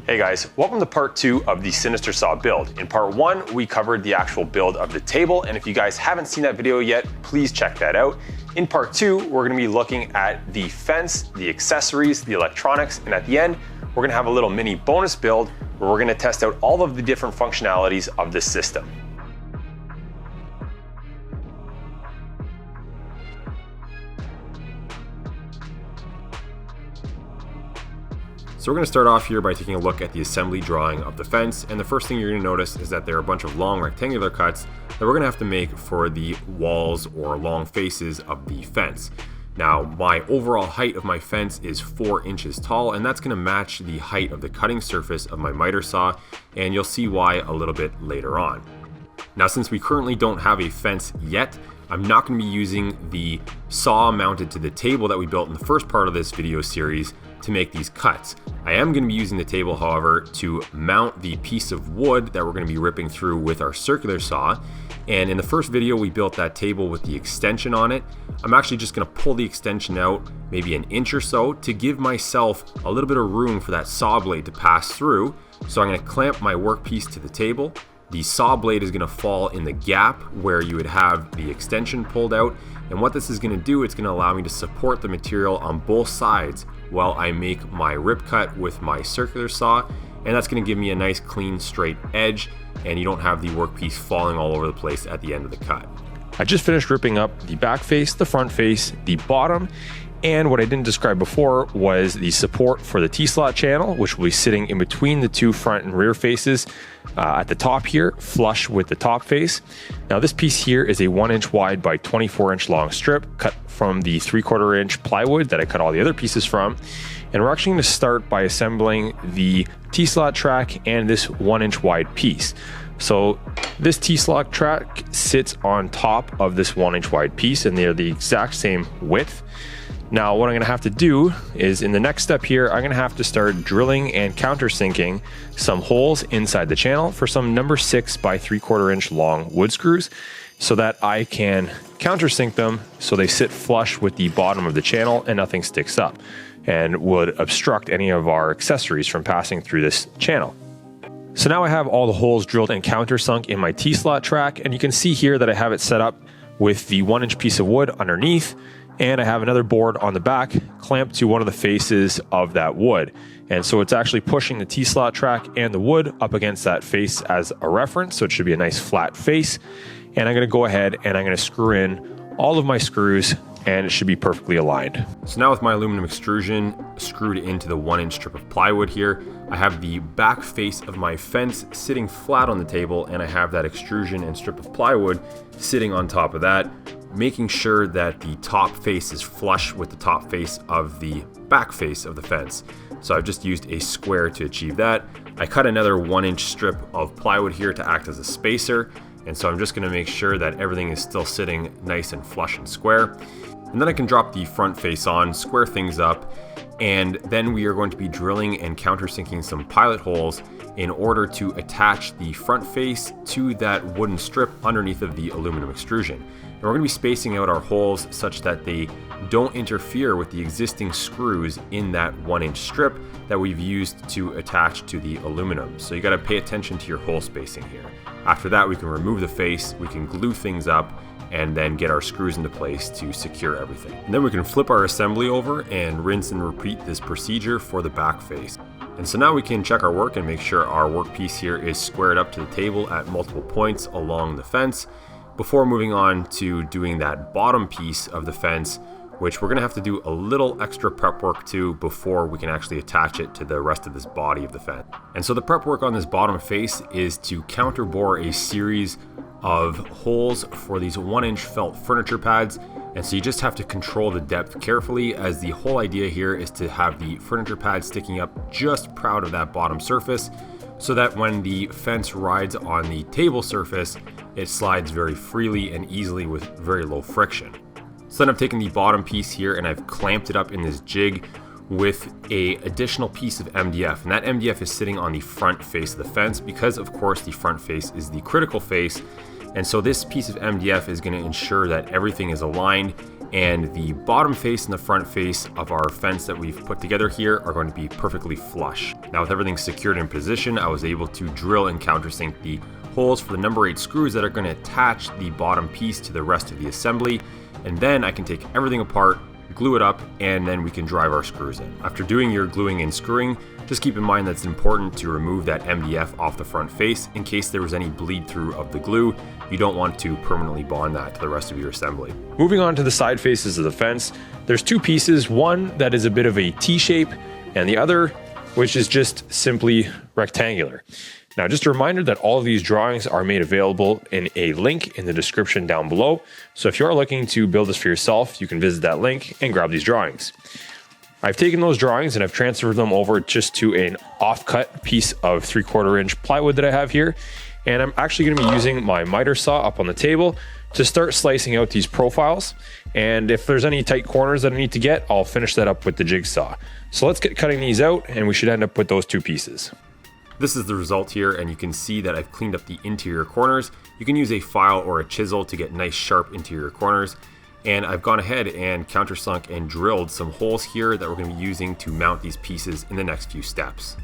Hey guys, welcome to part 2 of the Sinister saw build. In part 1, we covered the actual build of the table, and if you guys haven't seen that video yet, please check that out. In part 2, we're gonna be looking at the fence, the accessories, the electronics, and at the end, we're gonna have a little mini bonus build where we're gonna test out all of the different functionalities of this system. So we're going to start off here by taking a look at the assembly drawing of the fence, and the first thing you're going to notice is that there are a bunch of long rectangular cuts that we're going to have to make for the walls or long faces of the fence. Now, my overall height of my fence is 4 inches tall, and that's going to match the height of the cutting surface of my miter saw, and you'll see why a little bit later on. Now, since we currently don't have a fence yet, I'm not going to be using the saw mounted to the table that we built in the first part of this video series to make these cuts. I am going to be using the table, however, to mount the piece of wood that we're going to be ripping through with our circular saw. And in the first video, we built that table with the extension on it. I'm actually just going to pull the extension out maybe an inch or so to give myself a little bit of room for that saw blade to pass through. So I'm going to clamp my workpiece to the table. The saw blade is going to fall in the gap where you would have the extension pulled out. And what this is going to do, it's going to allow me to support the material on both sides while I make my rip cut with my circular saw. And that's going to give me a nice clean straight edge, and you don't have the workpiece falling all over the place at the end of the cut. I just finished ripping up the back face, the front face, the bottom, and what I didn't describe before was the support for the T-slot channel, which will be sitting in between the two front and rear faces at the top here, flush with the top face. Now this piece here is a 1 inch wide by 24 inch long strip cut from the 3/4 inch plywood that I cut all the other pieces from. And we're actually going to start by assembling the T-slot track and this 1 inch wide piece. So this T-slot track sits on top of this 1 inch wide piece, and they're the exact same width. Now what I'm going to have to do is, in the next step here, I'm going to have to start drilling and countersinking some holes inside the channel for some number 6 by 3/4 inch long wood screws so that I can countersink them so they sit flush with the bottom of the channel and nothing sticks up and would obstruct any of our accessories from passing through this channel. So now I have all the holes drilled and countersunk in my T-slot track, and you can see here that I have it set up with the 1 inch piece of wood underneath, and I have another board on the back clamped to one of the faces of that wood. And so it's actually pushing the T-slot track and the wood up against that face as a reference, so it should be a nice flat face. And I'm going to go ahead and I'm going to screw in all of my screws, and it should be perfectly aligned. So now with my aluminum extrusion screwed into the 1 inch strip of plywood here, I have the back face of my fence sitting flat on the table, and I have that extrusion and strip of plywood sitting on top of that, making sure that the top face is flush with the top face of the back face of the fence. So I've just used a square to achieve that. I cut another 1 inch strip of plywood here to act as a spacer, and so I'm just going to make sure that everything is still sitting nice and flush and square. And then I can drop the front face on, square things up, and then we are going to be drilling and countersinking some pilot holes in order to attach the front face to that wooden strip underneath of the aluminum extrusion. And we're going to be spacing out our holes such that they don't interfere with the existing screws in that 1 inch strip that we've used to attach to the aluminum. So you got to pay attention to your hole spacing here. After that, we can remove the face, we can glue things up, and then get our screws into place to secure everything. And then we can flip our assembly over and rinse and repeat this procedure for the back face. And so now we can check our work and make sure our workpiece here is squared up to the table at multiple points along the fence before moving on to doing that bottom piece of the fence, which we're going to have to do a little extra prep work to before we can actually attach it to the rest of this body of the fence. And so the prep work on this bottom face is to counterbore a series of holes for these 1-inch felt furniture pads, and so you just have to control the depth carefully, as the whole idea here is to have the furniture pad sticking up just proud of that bottom surface, so that when the fence rides on the table surface, it slides very freely and easily with very low friction. So then I've taken the bottom piece here and I've clamped it up in this jig with a additional piece of MDF, and that MDF is sitting on the front face of the fence because of course the front face is the critical face, and so this piece of MDF is going to ensure that everything is aligned and the bottom face and the front face of our fence that we've put together here are going to be perfectly flush. Now with everything secured in position, I was able to drill and countersink the holes for the number 8 screws that are going to attach the bottom piece to the rest of the assembly, and then I can take everything apart, glue it up, and then we can drive our screws in. After doing your gluing and screwing, just keep in mind that it's important to remove that MDF off the front face in case there was any bleed through of the glue. You don't want to permanently bond that to the rest of your assembly. Moving on to the side faces of the fence, there's 2 pieces, one that is a bit of a T shape and the other which is just simply rectangular. Now, just a reminder that all of these drawings are made available in a link in the description down below. So if you are looking to build this for yourself, you can visit that link and grab these drawings. I've taken those drawings and I've transferred them over just to an offcut piece of 3/4 inch plywood that I have here. And I'm actually going to be using my miter saw up on the table to start slicing out these profiles. And if there's any tight corners that I need to get, I'll finish that up with the jigsaw. So let's get cutting these out and we should end up with those 2 pieces. This is the result here, and you can see that I've cleaned up the interior corners. You can use a file or a chisel to get nice sharp interior corners. And I've gone ahead and countersunk and drilled some holes here that we're going to be using to mount these pieces in the next few steps.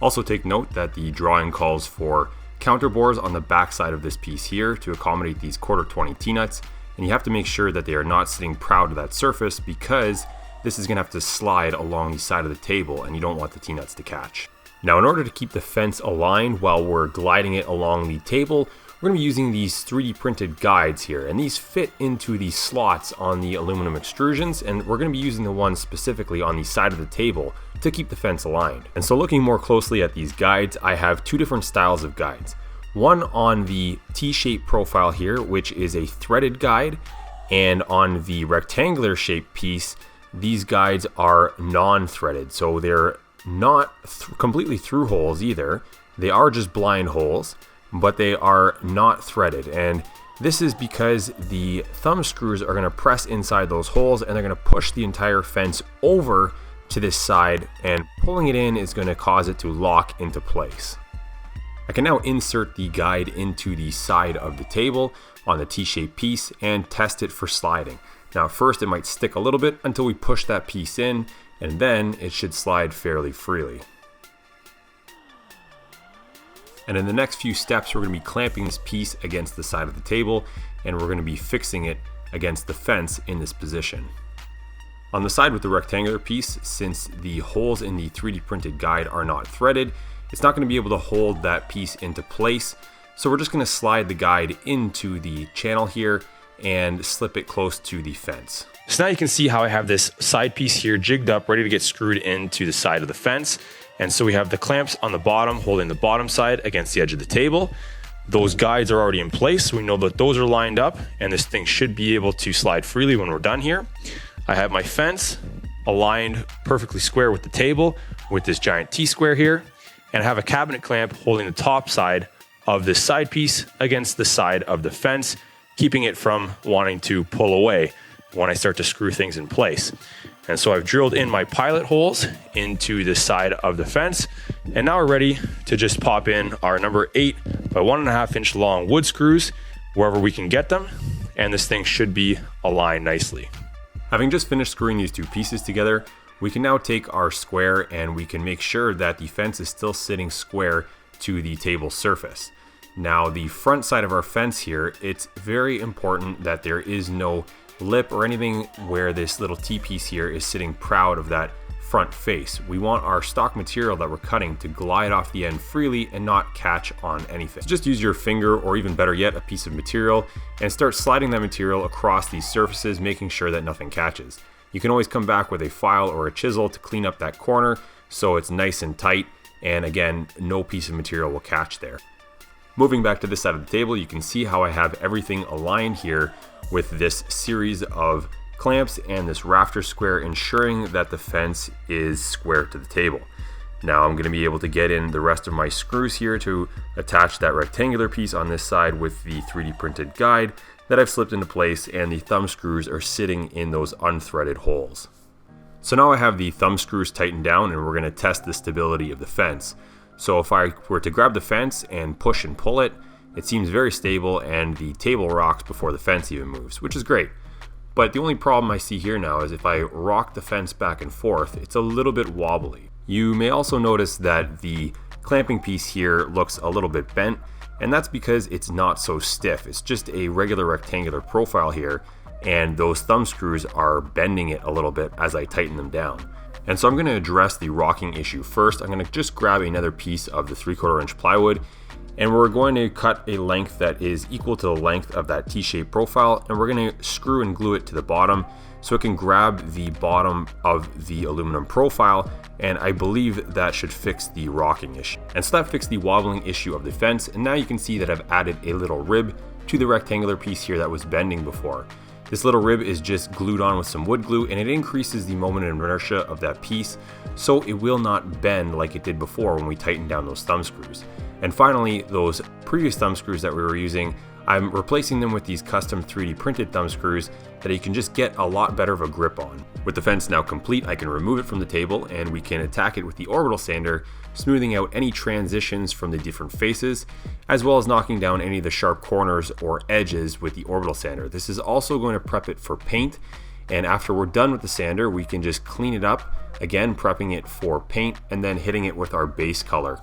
Also take note that the drawing calls for counter bores on the back side of this piece here to accommodate these 1/4-20 T-nuts, and you have to make sure that they are not sitting proud of that surface because this is going to have to slide along the side of the table and you don't want the T-nuts to catch. Now, in order to keep the fence aligned while we're gliding it along the table, we're going to be using these 3D printed guides here, and these fit into the slots on the aluminum extrusions, and we're going to be using the ones specifically on the side of the table to keep the fence aligned. And so looking more closely at these guides, I have 2 different styles of guides. One on the T-shaped profile here, which is a threaded guide, and on the rectangular shaped piece, these guides are non-threaded, so they're not completely through holes either. They are just blind holes, but they are not threaded, and this is because the thumb screws are going to press inside those holes and they're going to push the entire fence over to this side, and pulling it in is going to cause it to lock into place. I can now insert the guide into the side of the table on the T-shaped piece and test it for sliding. Now, first it might stick a little bit until we push that piece in, and then it should slide fairly freely. And in the next few steps, we're going to be clamping this piece against the side of the table, and we're going to be fixing it against the fence in this position. On the side with the rectangular piece, since the holes in the 3D printed guide are not threaded, it's not going to be able to hold that piece into place. So we're just going to slide the guide into the channel here and slip it close to the fence. So now you can see how I have this side piece here jigged up, ready to get screwed into the side of the fence. And so we have the clamps on the bottom holding the bottom side against the edge of the table. Those guides are already in place, so we know that those are lined up and this thing should be able to slide freely when we're done here. I have my fence aligned perfectly square with the table with this giant T-square here, and I have a cabinet clamp holding the top side of this side piece against the side of the fence, keeping it from wanting to pull away when I start to screw things in place. And so I've drilled in my pilot holes into the side of the fence, and now we're ready to just pop in our number 8 by 1.5 inch long wood screws wherever we can get them, and this thing should be aligned nicely. Having just finished screwing these 2 pieces together, we can now take our square and we can make sure that the fence is still sitting square to the table surface. Now, the front side of our fence here, it's very important that there is no lip or anything where this little T-piece here is sitting proud of that front face. We want our stock material that we're cutting to glide off the end freely and not catch on anything. So just use your finger, or even better yet, a piece of material, and start sliding that material across these surfaces, making sure that nothing catches. You can always come back with a file or a chisel to clean up that corner so it's nice and tight, and again, no piece of material will catch there. Moving back to this side of the table, you can see how I have everything aligned here with this series of clamps and this rafter square, ensuring that the fence is square to the table. Now I'm going to be able to get in the rest of my screws here to attach that rectangular piece on this side with the 3D printed guide that I've slipped into place, and the thumb screws are sitting in those unthreaded holes. So now I have the thumb screws tightened down, and we're going to test the stability of the fence. So if I were to grab the fence and push and pull it, it seems very stable, and the table rocks before the fence even moves, which is great. But the only problem I see here now is if I rock the fence back and forth, it's a little bit wobbly. You may also notice that the clamping piece here looks a little bit bent, and that's because it's not so stiff. It's just a regular rectangular profile here, and those thumb screws are bending it a little bit as I tighten them down. And so I'm going to address the rocking issue first. I'm going to just grab another piece of the 3/4 inch plywood, and we're going to cut a length that is equal to the length of that T-shaped profile, and we're going to screw and glue it to the bottom so it can grab the bottom of the aluminum profile, and I believe that should fix the rocking issue. And so that fixed the wobbling issue of the fence, and now you can see that I've added a little rib to the rectangular piece here that was bending before. This little rib is just glued on with some wood glue, and it increases the moment of inertia of that piece so it will not bend like it did before when we tightened down those thumb screws. And finally, those previous thumb screws that we were using, I'm replacing them with these custom 3D printed thumb screws that you can just get a lot better of a grip on. With the fence now complete, I can remove it from the table, and we can attack it with the orbital sander, smoothing out any transitions from the different faces, as well as knocking down any of the sharp corners or edges with the orbital sander. This is also going to prep it for paint, and after we're done with the sander, we can just clean it up, again prepping it for paint and then hitting it with our base color.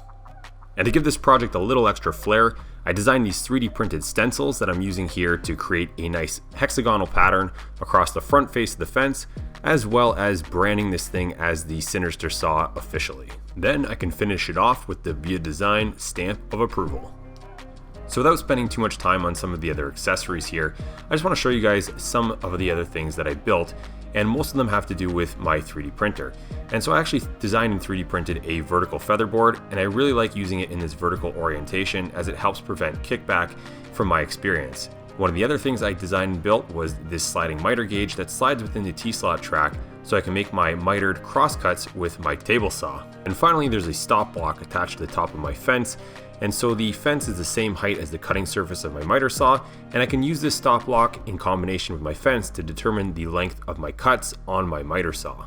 And to give this project a little extra flair, I designed these 3D printed stencils that I'm using here to create a nice hexagonal pattern across the front face of the fence, as well as branding this thing as the SINISTER saw officially. Then I can finish it off with the Via Design stamp of approval. So without spending too much time on some of the other accessories here, I just want to show you guys some of the other things that I built, and most of them have to do with my 3D printer. And so I actually designed and 3D printed a vertical featherboard, and I really like using it in this vertical orientation as it helps prevent kickback from my experience. One of the other things I designed and built was this sliding miter gauge that slides within the T-slot track so I can make my mitered crosscuts with my table saw. And finally, there's a stop block attached to the top of my fence, and so the fence is the same height as the cutting surface of my miter saw, and I can use this stop block in combination with my fence to determine the length of my cuts on my miter saw.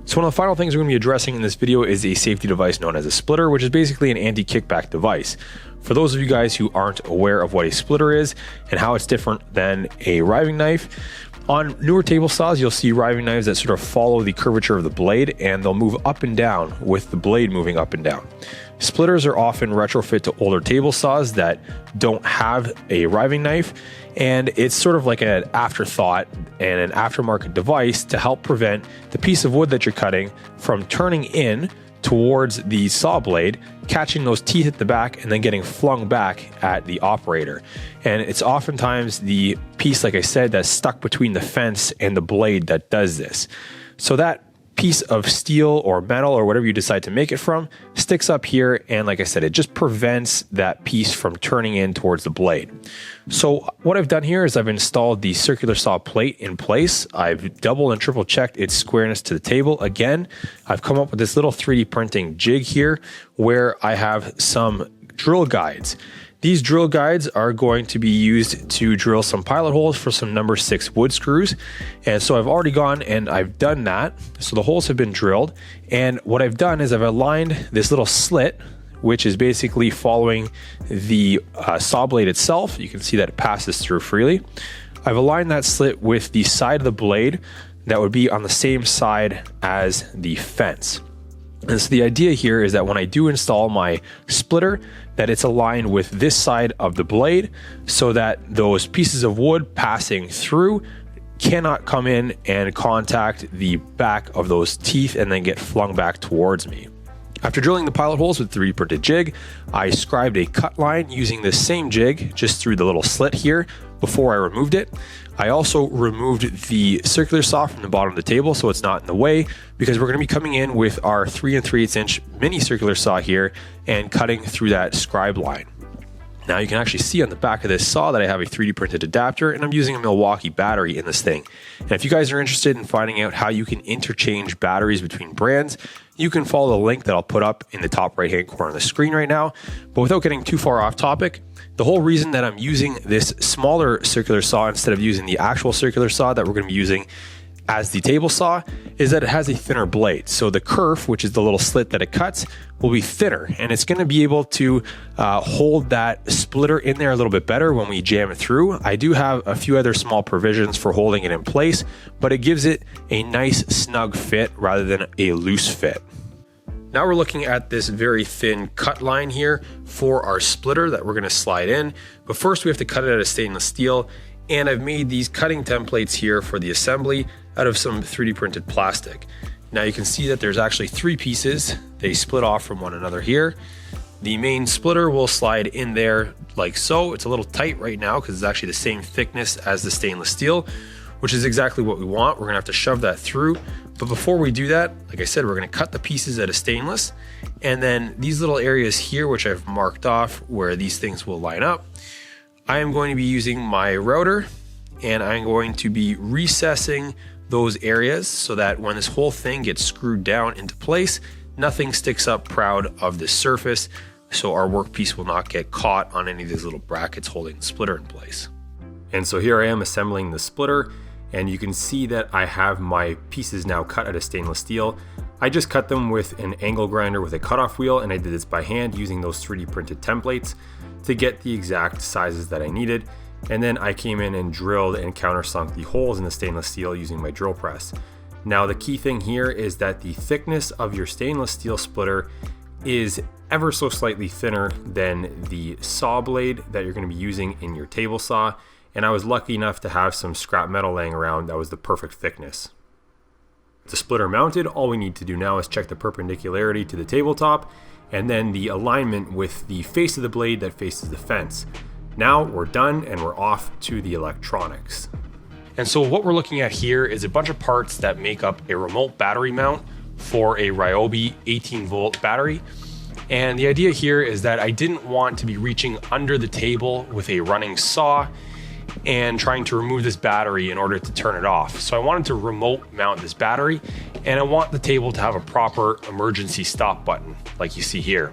So one of the final things we're going to be addressing in this video is a safety device known as a splitter, which is basically an anti-kickback device. For those of you guys who aren't aware of what a splitter is and how it's different than a riving knife, on newer table saws, you'll see riving knives that sort of follow the curvature of the blade, and they'll move up and down with the blade moving up and down. Splitters are often retrofit to older table saws that don't have a riving knife, and it's sort of like an afterthought and an aftermarket device to help prevent the piece of wood that you're cutting from turning in towards the saw blade, catching those teeth at the back, and then getting flung back at the operator. And it's oftentimes the piece, like I said, that's stuck between the fence and the blade that does this. So that piece of steel or metal or whatever you decide to make it from sticks up here, and like I said, it just prevents that piece from turning in towards the blade. So what I've done here is I've installed the circular saw plate in place. I've double and triple checked its squareness to the table. Again, I've come up with this little 3D printing jig here where I have some drill guides. These drill guides are going to be used to drill some pilot holes for some number 6 wood screws. And so I've already gone and I've done that. So the holes have been drilled. And what I've done is I've aligned this little slit, which is basically following the saw blade itself. You can see that it passes through freely. I've aligned that slit with the side of the blade that would be on the same side as the fence. And so the idea here is that when I do install my splitter, that it's aligned with this side of the blade so that those pieces of wood passing through cannot come in and contact the back of those teeth and then get flung back towards me. After drilling the pilot holes with 3D printed jig, I scribed a cut line using this same jig just through the little slit here before I removed it. I also removed the circular saw from the bottom of the table so it's not in the way, because we're going to be coming in with our 3 3/8 inch mini circular saw here and cutting through that scribe line. Now you can actually see on the back of this saw that I have a 3D printed adapter, and I'm using a Milwaukee battery in this thing. And if you guys are interested in finding out how you can interchange batteries between brands, you can follow the link that I'll put up in the top right hand corner of the screen right now. But without getting too far off topic, the whole reason that I'm using this smaller circular saw instead of using the actual circular saw that we're going to be using as the table saw is that it has a thinner blade. So the kerf, which is the little slit that it cuts, will be thinner, and it's going to be able to hold that splitter in there a little bit better when we jam it through. I do have a few other small provisions for holding it in place, but it gives it a nice snug fit rather than a loose fit. Now we're looking at this very thin cut line here for our splitter that we're going to slide in, but first we have to cut it out of stainless steel, and I've made these cutting templates here for the assembly out of some 3D printed plastic. Now you can see that there's actually 3 pieces. They split off from one another here. The main splitter will slide in there like so. It's a little tight right now because it's actually the same thickness as the stainless steel, which is exactly what we want. We're gonna have to shove that through. But before we do that, like I said, we're gonna cut the pieces out of stainless. And then these little areas here, which I've marked off where these things will line up, I am going to be using my router, and I'm going to be recessing those areas so that when this whole thing gets screwed down into place, nothing sticks up proud of the surface, so our workpiece will not get caught on any of these little brackets holding the splitter in place. And so here I am assembling the splitter, and you can see that I have my pieces now cut out of stainless steel. I just cut them with an angle grinder with a cutoff wheel, and I did this by hand using those 3D printed templates to get the exact sizes that I needed. And then I came in and drilled and countersunk the holes in the stainless steel using my drill press. Now the key thing here is that the thickness of your stainless steel splitter is ever so slightly thinner than the saw blade that you're going to be using in your table saw. And I was lucky enough to have some scrap metal laying around that was the perfect thickness. With the splitter mounted, all we need to do now is check the perpendicularity to the tabletop and then the alignment with the face of the blade that faces the fence. Now we're done and we're off to the electronics. And so what we're looking at here is a bunch of parts that make up a remote battery mount for a Ryobi 18-volt battery. And the idea here is that I didn't want to be reaching under the table with a running saw and trying to remove this battery in order to turn it off. So I wanted to remote mount this battery, and I want the table to have a proper emergency stop button like you see here.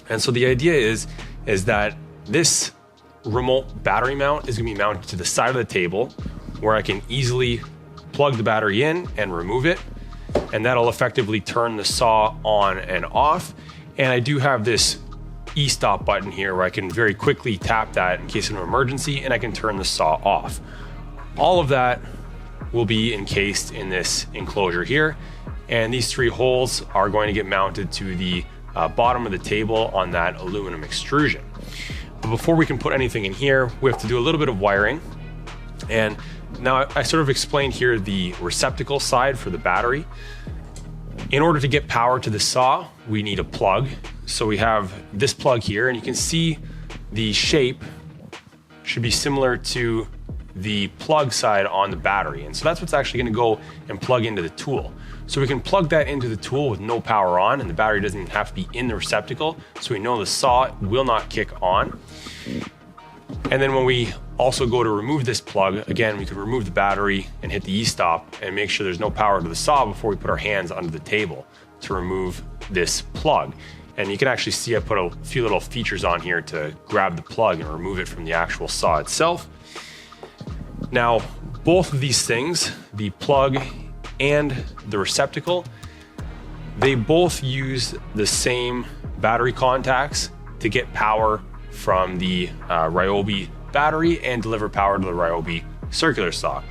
And so the idea is that this remote battery mount is going to be mounted to the side of the table where I can easily plug the battery in and remove it, and that'll effectively turn the saw on and off. And I do have this e-stop button here where I can very quickly tap that in case of an emergency, and I can turn the saw off. All of that will be encased in this enclosure here, and these 3 holes are going to get mounted to the bottom of the table on that aluminum extrusion. But before we can put anything in here, we have to do a little bit of wiring. And now I sort of explained here the receptacle side for the battery. In order to get power to the saw, we need a plug. So we have this plug here, and you can see the shape should be similar to the plug side on the battery. And so that's what's actually going to go and plug into the tool. So we can plug that into the tool with no power on, and the battery doesn't even have to be in the receptacle, so we know the saw will not kick on. And then when we also go to remove this plug, again, we can remove the battery and hit the e-stop and make sure there's no power to the saw before we put our hands under the table to remove this plug. And you can actually see I put a few little features on here to grab the plug and remove it from the actual saw itself. Now, both of these things, the plug and the receptacle, they both use the same battery contacts to get power from the Ryobi battery and deliver power to the Ryobi circular saw.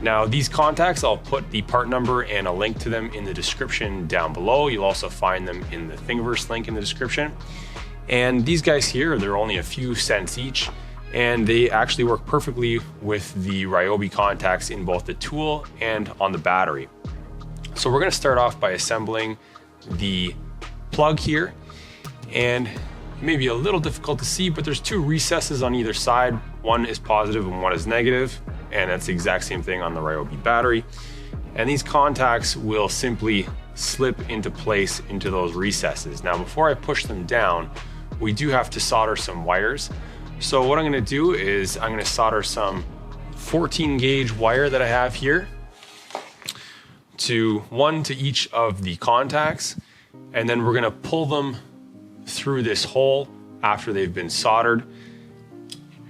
Now these contacts, I'll put the part number and a link to them in the description down below. You'll also find them in the Thingiverse link in the description. And these guys here, they're only a few cents each, and they actually work perfectly with the Ryobi contacts in both the tool and on the battery. So we're going to start off by assembling the plug here, and it may be a little difficult to see, but there's 2 recesses on either side. One is positive and one is negative, and that's the exact same thing on the Ryobi battery. And these contacts will simply slip into place into those recesses. Now, before I push them down, we do have to solder some wires. So what I'm gonna do is I'm gonna solder some 14 gauge wire that I have here to each of the contacts, and then we're gonna pull them through this hole after they've been soldered.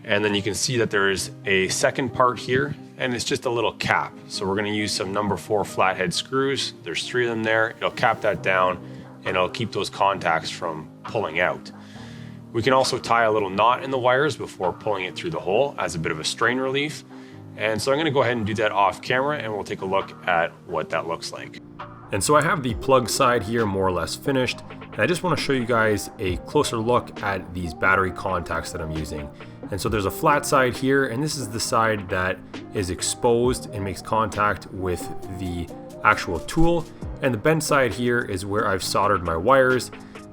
And then you can see that there is a second part here, and it's just a little cap. So we're gonna use some number 4 flathead screws. There's 3 of them there. It'll cap that down and it'll keep those contacts from pulling out. We can also tie a little knot in the wires before pulling it through the hole as a bit of a strain relief. And so I'm gonna go ahead and do that off camera, and we'll take a look at what that looks like. And so I have the plug side here more or less finished, and I just want to show you guys a closer look at these battery contacts that I'm using. And so there's a flat side here, and this is the side that is exposed and makes contact with the actual tool. And the bent side here is where I've soldered my wires.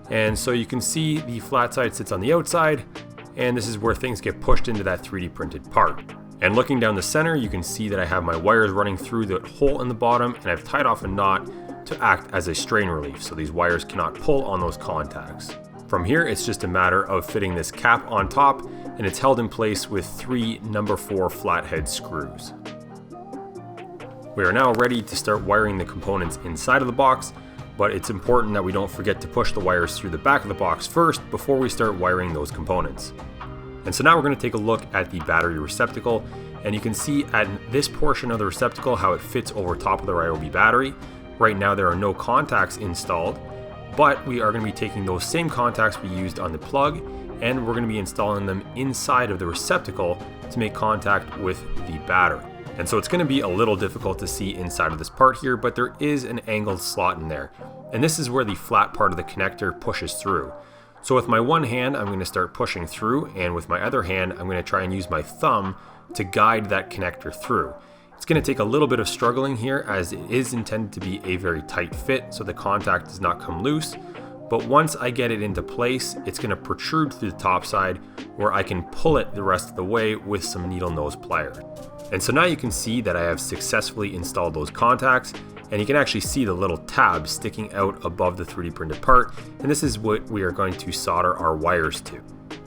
And so you can see the flat side sits on the outside, and this is where things get pushed into that 3D printed part. And looking down the center, you can see that I have my wires running through the hole in the bottom, and I've tied off a knot to act as a strain relief, so these wires cannot pull on those contacts. From here, it's just a matter of fitting this cap on top, and it's held in place with 3 number 4 flathead screws. We are now ready to start wiring the components inside of the box, but it's important that we don't forget to push the wires through the back of the box first before we start wiring those components. And so now we're going to take a look at the battery receptacle, and you can see at this portion of the receptacle how it fits over top of the Ryobi battery. Right now there are no contacts installed, but we are going to be taking those same contacts we used on the plug, and we're going to be installing them inside of the receptacle to make contact with the battery. And so it's going to be a little difficult to see inside of this part here, but there is an angled slot in there. And this is where the flat part of the connector pushes through. So with my one hand, I'm going to start pushing through, and with my other hand, I'm going to try and use my thumb to guide that connector through. It's going to take a little bit of struggling here, as it is intended to be a very tight fit so the contact does not come loose. But once I get it into place, it's going to protrude through the top side where I can pull it the rest of the way with some needle nose pliers. And so now you can see that I have successfully installed those contacts, and you can actually see the little tab sticking out above the 3D printed part, and this is what we are going to solder our wires to.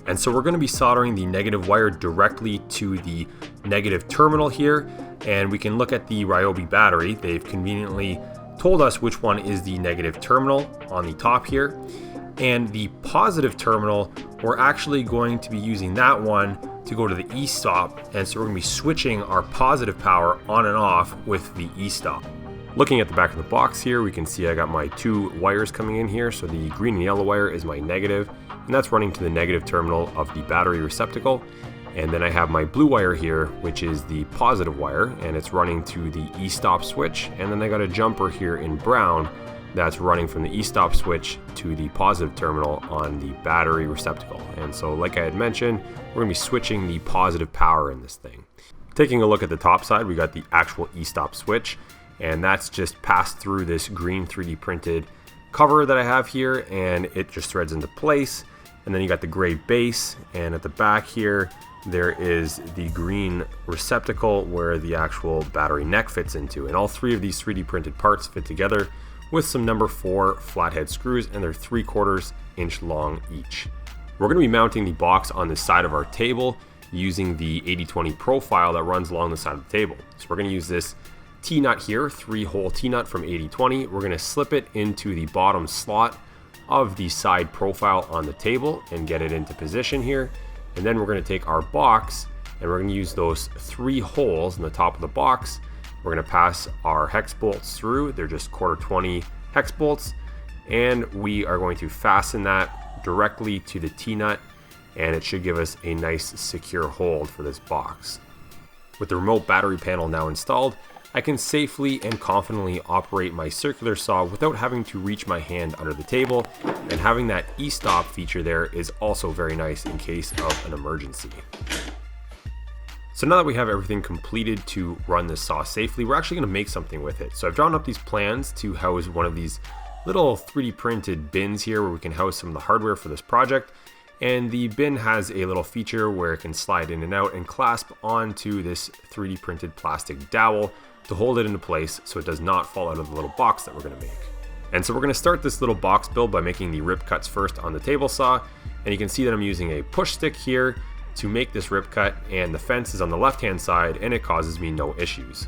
And so we're going to be soldering the negative wire directly to the negative terminal here, and we can look at the Ryobi battery. They've conveniently told us which one is the negative terminal on the top here, and the positive terminal, we're actually going to be using that one to go to the e-stop, and so we're going to be switching our positive power on and off with the e-stop. Looking at the back of the box here, we can see I got my 2 wires coming in here. So the green and yellow wire is my negative, and that's running to the negative terminal of the battery receptacle. And then I have my blue wire here, which is the positive wire, and it's running to the e-stop switch. And then I got a jumper here in brown that's running from the e-stop switch to the positive terminal on the battery receptacle. And so like I had mentioned, we're gonna be switching the positive power in this thing. Taking a look at the top side, we got the actual e-stop switch, and that's just passed through this green 3D printed cover that I have here, and it just threads into place. And then you got the gray base, and at the back here there is the green receptacle where the actual battery neck fits into, and all 3 of these 3D printed parts fit together with some number 4 flathead screws, and they're 3/4 inch long each. We're going to be mounting the box on the side of our table using the 80/20 profile that runs along the side of the table. So we're going to use this T-nut here, 3-hole T-nut from 80/20. We're going to slip it into the bottom slot of the side profile on the table and get it into position here. And then we're going to take our box, and we're going to use those 3 holes in the top of the box. We're going to pass our hex bolts through. They're just 1/4 hex bolts, and we are going to fasten that directly to the T-nut, and it should give us a nice secure hold for this box. With the remote battery panel now installed, I can safely and confidently operate my circular saw without having to reach my hand under the table, and having that e-stop feature there is also very nice in case of an emergency. So now that we have everything completed to run this saw safely, we're actually going to make something with it. So I've drawn up these plans to house one of these little 3D printed bins here where we can house some of the hardware for this project. And the bin has a little feature where it can slide in and out and clasp onto this 3D printed plastic dowel to hold it into place so it does not fall out of the little box that we're going to make. And so we're going to start this little box build by making the rip cuts first on the table saw, And you can see that I'm using a push stick here to make this rip cut, and the fence is on the left-hand side and it causes me no issues.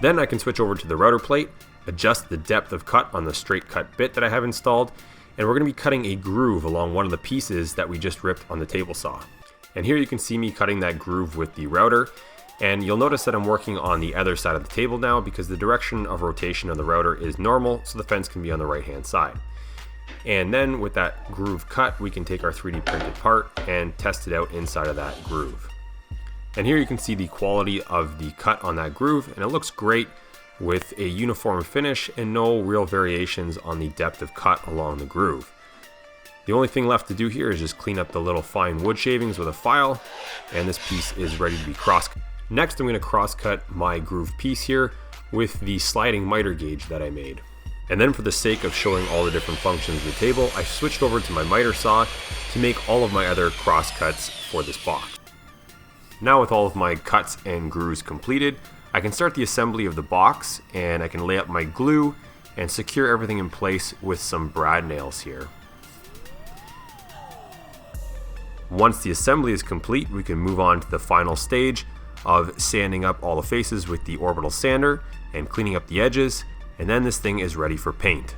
Then I can switch over to the router plate, adjust the depth of cut on the straight cut bit that I have installed, and we're going to be cutting a groove along one of the pieces that we just ripped on the table saw. And here you can see me cutting that groove with the router, and you'll notice that I'm working on the other side of the table now because the direction of rotation of the router is normal, so the fence can be on the right-hand side. And then with that groove cut, we can take our 3D printed part and test it out inside of that groove. And here you can see the quality of the cut on that groove, and it looks great with a uniform finish and no real variations on the depth of cut along the groove. The only thing left to do here is just clean up the little fine wood shavings with a file, and this piece is ready to be cross-cut. Next, I'm going to cross-cut my groove piece here with the sliding miter gauge that I made. And then for the sake of showing all the different functions of the table, I switched over to my miter saw to make all of my other cross cuts for this box. Now with all of my cuts and grooves completed, I can start the assembly of the box, and I can lay up my glue and secure everything in place with some brad nails here. Once the assembly is complete, we can move on to the final stage of sanding up all the faces with the orbital sander and cleaning up the edges, and then this thing is ready for paint.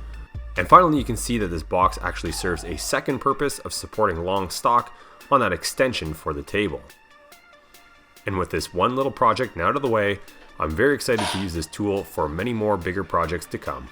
And finally, you can see that this box actually serves a second purpose of supporting long stock on that extension for the table. And with this one little project now out of the way, I'm very excited to use this tool for many more bigger projects to come.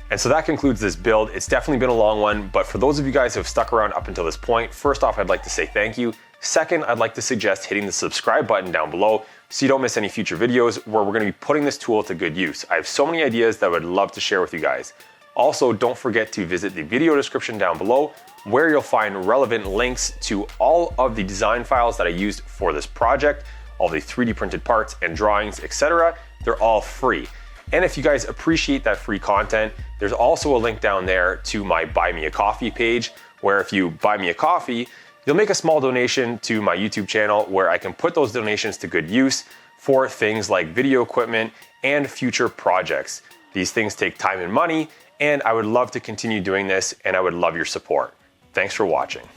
And so that concludes this build. It's definitely been a long one, but for those of you guys who have stuck around up until this point, first off, I'd like to say thank you. Second, I'd like to suggest hitting the subscribe button down below so you don't miss any future videos where we're gonna be putting this tool to good use. I have so many ideas that I would love to share with you guys. Also, don't forget to visit the video description down below where you'll find relevant links to all of the design files that I used for this project, all the 3D printed parts and drawings, etc. They're all free. And if you guys appreciate that free content, there's also a link down there to my Buy Me a Coffee page, where if you buy me a coffee, you'll make a small donation to my YouTube channel where I can put those donations to good use for things like video equipment and future projects. These things take time and money, and I would love to continue doing this, and I would love your support. Thanks for watching.